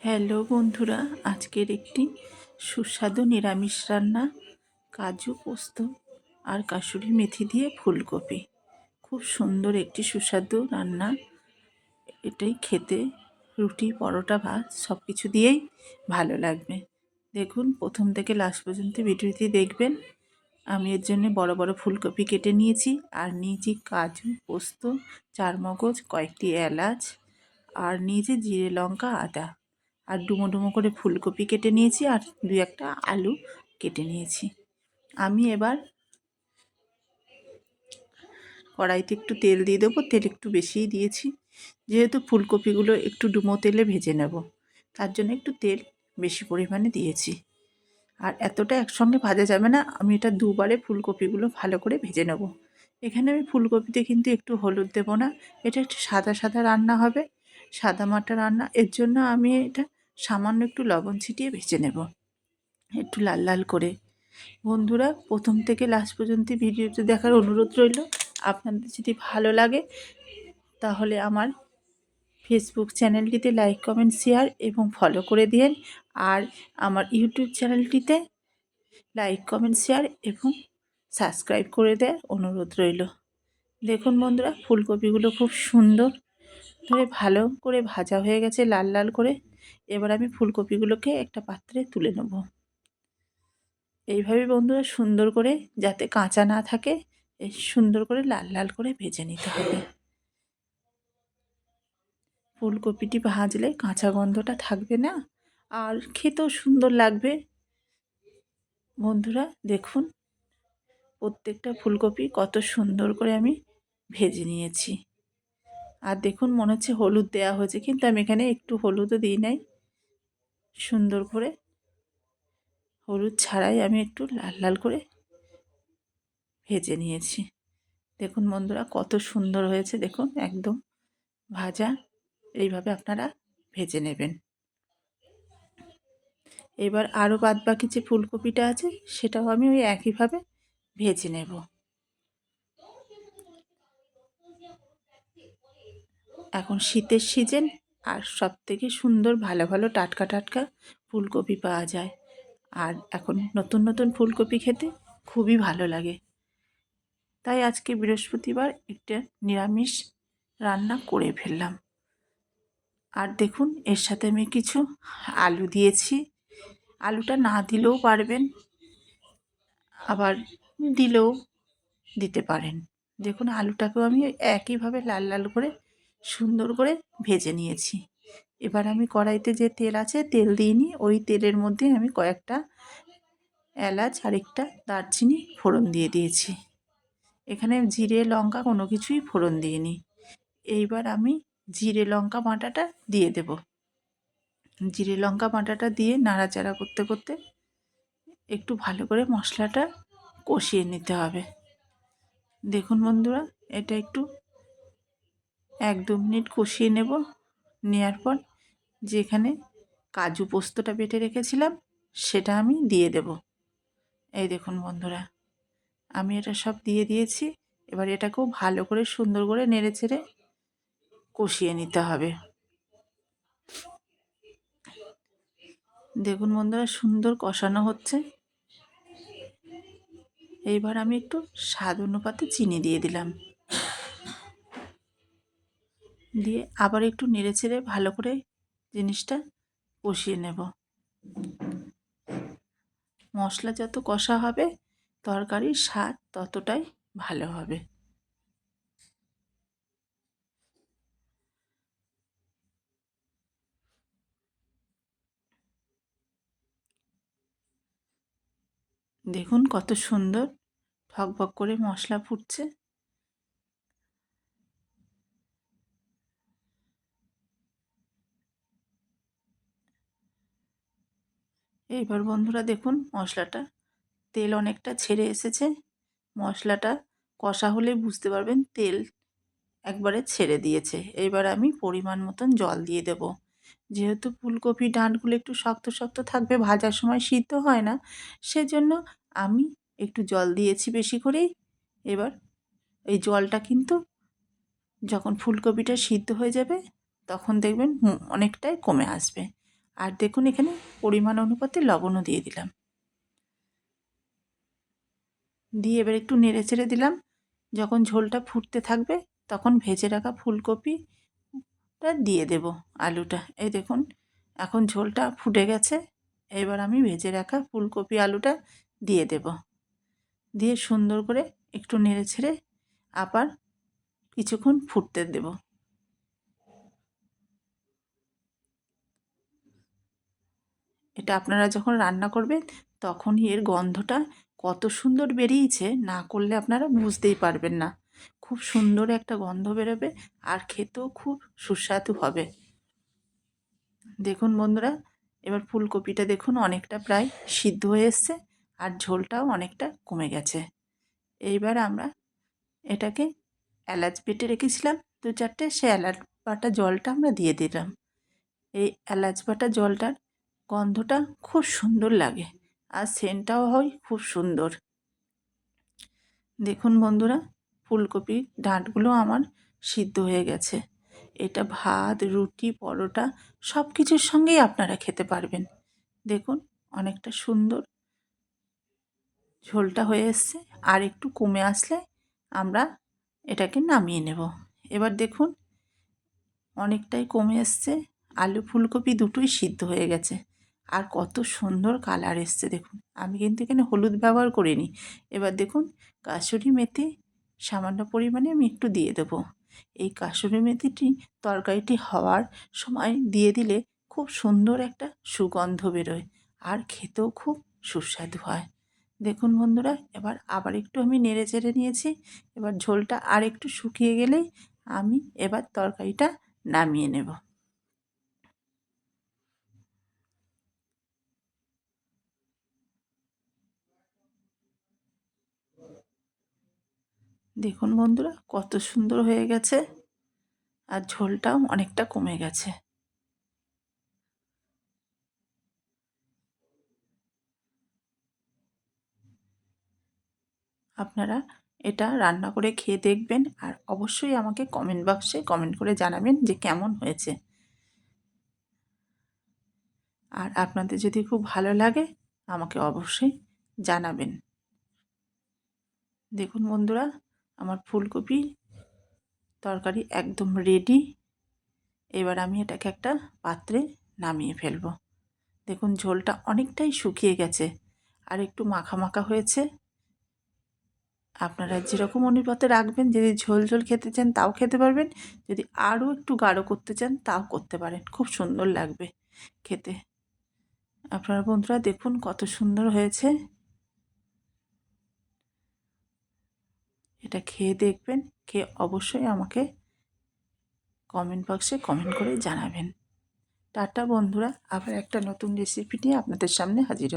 Hello বন্ধুরা, আজকের একটি সুস্বাদু নিরামিষ রান্না কাজু পোস্ত আর কাসুরি মেথি দিয়ে ফুলকপি। খুব সুন্দর একটি সুস্বাদু রান্না। এটাই খেতে রুটি, পরোটা, ভাত সব কিছু দিয়েই ভালো লাগবে। দেখুন, প্রথম থেকে লাস্ট পর্যন্ত ভিডিওটি দেখবেন। আমি এর জন্য বড় বড় ফুলকপি কেটে নিয়েছি, আর নিয়েছি কাজু, পোস্ত, চারমগজ, কয়েকটি এলাচ, আর নিয়েছি জিরে, লঙ্কা, আদা, আর ডুমো ডুমো করে ফুলকপি কেটে নিয়েছি, আর দু একটা আলু কেটে নিয়েছি। আমি এবার কড়াইতে একটু তেল দিয়ে দেবো। তেল একটু বেশিই দিয়েছি, যেহেতু ফুলকপিগুলো একটু ডুমো তেলে ভেজে নেব, তার জন্য একটু তেল বেশি পরিমাণে দিয়েছি। আর এতটা একসঙ্গে ভাজা যাবে না, আমি এটা দুবারে ফুলকপিগুলো ভালো করে ভেজে নেব। এখানে আমি ফুলকপিতে কিন্তু একটু হলুদ দেব না, এটা একটু সাদা সাদা রান্না হবে, সাদা মাটা রান্না। এর জন্য আমি এটা সামান্য একটু লবণ ছিটিয়ে ভেজে নেব, একটু লাল লাল করে। বন্ধুরা, প্রথম থেকে লাস্ট পর্যন্ত ভিডিওটি দেখার অনুরোধ রইল। আপনাদের যদি ভালো লাগে তাহলে আমার ফেসবুক চ্যানেলটিতে লাইক, কমেন্ট, শেয়ার এবং ফলো করে দিন। আর আমার ইউটিউব চ্যানেলটিতে লাইক, কমেন্ট, শেয়ার এবং সাবস্ক্রাইব করে দেওয়ার অনুরোধ রইল। দেখুন বন্ধুরা, ফুলকপিগুলো খুব সুন্দর ধরে ভালো করে ভাজা হয়ে গেছে, লাল লাল করে। এবার আমি ফুলকপিগুলোকে একটা পাত্রে তুলে নেব। এইভাবে বন্ধুরা সুন্দর করে, যাতে কাঁচা না থাকে, সুন্দর করে লাল লাল করে ভেজে নিতে হবে। ফুলকপিটি ভাজলে কাঁচা গন্ধটা থাকবে না, আর খেতেও সুন্দর লাগবে। বন্ধুরা দেখুন, প্রত্যেকটা ফুলকপি কত সুন্দর করে আমি ভেজে নিয়েছি। আর দেখুন, মনে হচ্ছে হলুদ দেওয়া হয়েছে, কিন্তু আমি এখানে একটু হলুদও দিই নাই। সুন্দর করে হলুদ ছাড়াই আমি একটু লাল লাল করে ভেজে নিয়েছি। দেখুন বন্ধুরা, কত সুন্দর হয়েছে, দেখুন একদম ভাজা। এইভাবে আপনারা ভেজে নেবেন। এবার আরও বাদ বাকি যে ফুলকপিটা আছে সেটাও আমি ওই একইভাবে ভেজে নেব। এখন শীতের সিজন, আর সবথেকে সুন্দর ভালো ভালো টাটকা টাটকা ফুলকপি পাওয়া যায়। আর এখন নতুন নতুন ফুলকপি খেতে খুবই ভালো লাগে। তাই আজকে বৃহস্পতিবার একটা নিরামিষ রান্না করে ফেললাম। আর দেখুন, এর সাথে আমি কিছু আলু দিয়েছি। আলুটা না দিলেও পারবেন, আবার দিলেও দিতে পারেন। দেখুন, আলুটাকেও আমি একইভাবে লাল লাল করে সুন্দর করে ভেজে নিয়েছি। এবার আমি কড়াইতে যে তেল আছে, তেল দিইনি, ওই তেলের মধ্যে আমি কয়েকটা এলাচ আর একটা দারচিনি ফোড়ন দিয়ে দিয়েছি। এখানে জিরে, লঙ্কা কোনো কিছুই ফোড়ন দিইনি। এইবার আমি জিরে লঙ্কা বাটাটা দিয়ে দেব। জিরে লঙ্কা বাটাটা দিয়ে নাড়াচাড়া করতে করতে একটু ভালো করে মশলাটা কষিয়ে নিতে হবে। দেখুন বন্ধুরা, এটা একটু 1-2 মিনিট কষিয়ে নেব। নেওয়ার পর যেখানে কাজু পোস্তটা বেটে রেখেছিলাম সেটা আমি দিয়ে দেব। এই দেখুন বন্ধুরা, আমি এটা সব দিয়ে দিয়েছি। এবার এটাকেও ভালো করে সুন্দর করে নেড়ে চেড়ে কষিয়ে নিতে হবে। দেখুন বন্ধুরা, সুন্দর কষানো হচ্ছে। এইবার আমি একটু স্বাদ অনুপাতে চিনি দিয়ে দিলাম, দিয়ে আবার একটু নেড়ে চেড়ে ভালো করে জিনিসটা কষিয়ে নেব। মশলা যত কষা হবে, তরকারির স্বাদ ততটাই ভালো হবে। দেখুন কত সুন্দর ঠকবক করে মশলা ফুটছে। এইবার বন্ধুরা দেখুন, মশলাটা তেল অনেকটা ছেড়ে এসেছে। মশলাটা কষা হলে বুঝতে পারবেন তেল একবারে ছেড়ে দিয়েছে। এবার আমি পরিমাণ মতন জল দিয়ে দেব। যেহেতু ফুলকপি ডাঁটগুলো একটু শক্ত শক্ত থাকবে, ভাজার সময় সিদ্ধ হয় না, সেজন্য আমি একটু জল দিয়েছি বেশি করেই। এবার এই জলটা কিন্তু যখন ফুলকপিটা সিদ্ধ হয়ে যাবে তখন দেখবেন অনেকটাই কমে আসবে। আর দেখুন এখানে পরিমাণ অনুপাতে লবণও দিয়ে দিলাম, দিয়ে এবার একটু নেড়ে চেড়ে দিলাম। যখন ঝোলটা ফুটতে থাকবে তখন ভেজে রাখা ফুলকপিটা দিয়ে দেব, আলুটা। এই দেখুন এখন ঝোলটা ফুটে গেছে, এবার আমি ভেজে রাখা ফুলকপি আলুটা দিয়ে দেব, দিয়ে সুন্দর করে একটু নেড়ে ছেড়ে আবার কিছুক্ষণ ফুটতে দেব। এটা আপনারা যখন রান্না করবেন তখনই এর গন্ধটা কত সুন্দর বেরিয়েছে, না করলে আপনারা বুঝতেই পারবেন না। খুব সুন্দর একটা গন্ধ বেরোবে আর খেতেও খুব সুস্বাদু হবে। দেখুন বন্ধুরা, এবার ফুলকপিটা দেখুন অনেকটা প্রায় সিদ্ধ হয়ে এসছে আর ঝোলটাও অনেকটা কমে গেছে। এইবার আমরা এটাকে এলাচ বেটে রেখেছিলাম 2-4টে, সে এলাচ বাটা জলটা আমরা দিয়ে দিলাম। এই এলাচ বাটা জলটার গন্ধটা খুব সুন্দর লাগে আর সেন্টটাও হয় খুব সুন্দর। দেখুন বন্ধুরা, ফুলকপির ডাঁটগুলো আমার সিদ্ধ হয়ে গেছে। এটা ভাত, রুটি, পরোটা সব কিছুর সঙ্গেই আপনারা খেতে পারবেন। দেখুন অনেকটা সুন্দর ঝোলটা হয়ে এসছে, আর একটু কমে আসলে আমরা এটাকে নামিয়ে নেব। এবার দেখুন অনেকটাই কমে এসছে, আলু ফুলকপি দুটোই সিদ্ধ হয়ে গেছে আর কত সুন্দর কালার এসছে দেখুন। আমি কিন্তু এখানে হলুদ ব্যবহার করিনি। এবার দেখুন কাসুরি মেথি সামান্য পরিমাণে আমি একটু দিয়ে দেবো। এই কাসুরি মেথিটি তরকারিটি হওয়ার সময় দিয়ে দিলে খুব সুন্দর একটা সুগন্ধ বেরোয় আর খেতেও খুব সুস্বাদু হয়। দেখুন বন্ধুরা, এবার আবার একটু আমি নেড়ে চেড়ে নিয়েছি। এবার ঝোলটা আর একটু শুকিয়ে গেলেই আমি এবার তরকারিটা নামিয়ে নেব। দেখুন বন্ধুরা কত সুন্দর হয়ে গেছে আর ঝোলটাও অনেকটা কমে গেছে। আপনারা এটা রান্না করে খেয়ে দেখবেন আর অবশ্যই আমাকে কমেন্ট বক্সে কমেন্ট করে জানাবেন যে কেমন হয়েছে। আর আপনাদের যদি খুব ভালো লাগে আমাকে অবশ্যই জানাবেন। দেখুন বন্ধুরা, আমার ফুলকপি তরকারি একদম রেডি। এবার আমি এটাকে একটা পাত্রে নামিয়ে ফেলবো। দেখুন ঝোলটা অনেকটাই শুকিয়ে গেছে আর একটু মাখা মাখা হয়েছে। আপনারা যেরকম অনুপাতে রাখবেন, যদি ঝোল ঝোল খেতে চান তাও খেতে পারবেন, যদি আরও একটু গাঢ় করতে চান তাও করতে পারেন, খুব সুন্দর লাগবে খেতে। আপনারা বন্ধুরা দেখুন কত সুন্দর হয়েছে, এটা খেয়ে দেখবেন, খেয়ে অবশ্যই আমাকে কমেন্ট বক্সে কমেন্ট করে জানাবেন। টাটা বন্ধুরা, আবার একটা নতুন রেসিপি নিয়ে আপনাদের সামনে হাজির